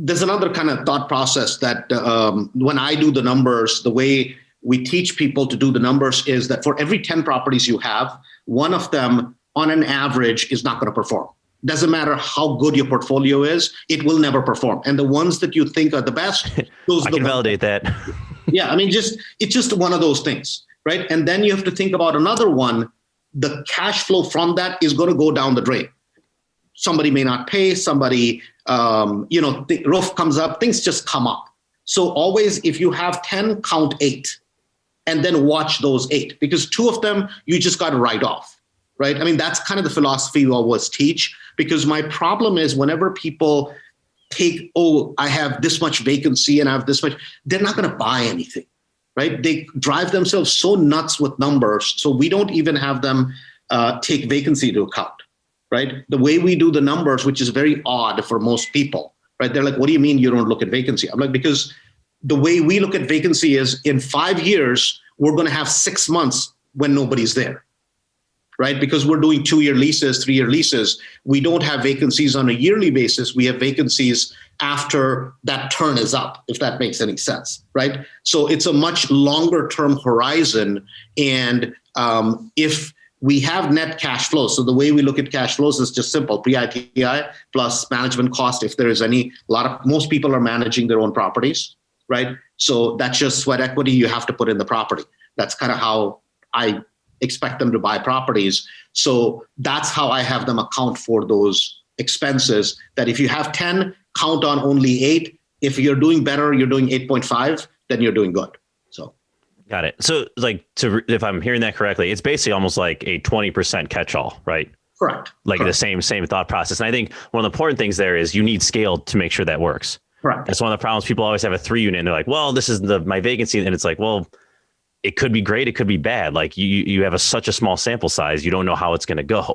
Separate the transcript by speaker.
Speaker 1: there's another kind of thought process that when I do the numbers, the way we teach people to do the numbers is that for every 10 properties you have, one of them on an average is not going to perform. Doesn't matter how good your portfolio is, it will never perform. And the ones that you think are the best, those
Speaker 2: I can validate that.
Speaker 1: Yeah, I mean, it's just one of those things, right? And then you have to think about another one. The cash flow from that is going to go down the drain. Somebody may not pay, somebody, the roof comes up, things just come up. So always, if you have 10, count 8 and then watch those 8, because 2 of them you just got to write off, right? I mean, that's kind of the philosophy we always teach, because my problem is whenever people take, I have this much vacancy and I have this much, they're not going to buy anything, right? They drive themselves so nuts with numbers. So we don't even have them take vacancy into account, right? The way we do the numbers, which is very odd for most people, right? They're like, what do you mean you don't look at vacancy? I'm like, because the way we look at vacancy is in 5 years, we're going to have 6 months when nobody's there, right? Because we're doing 2-year leases, 3-year leases. We don't have vacancies on a yearly basis. We have vacancies after that turn is up, if that makes any sense, right? So it's a much longer term horizon. And if we have net cash flow, so the way we look at cash flows is just simple, pre-ITI plus management cost. If there is most people are managing their own properties, right? So that's just sweat equity you have to put in the property. That's kind of how I expect them to buy properties. So that's how I have them account for those expenses, that if you have 10, count on only 8. If you're doing better, you're doing 8.5, then you're doing good. So.
Speaker 2: Got it. So if I'm hearing that correctly, it's basically almost like a 20% catch-all, right?
Speaker 1: Correct.
Speaker 2: Like
Speaker 1: Correct.
Speaker 2: the same thought process. And I think one of the important things there is you need scale to make sure that works.
Speaker 1: Correct.
Speaker 2: That's one of the problems. People always have a 3-unit and they're like, well, this is my vacancy. And it's like, well, it could be great. It could be bad. Like you have such a small sample size. You don't know how it's going to go.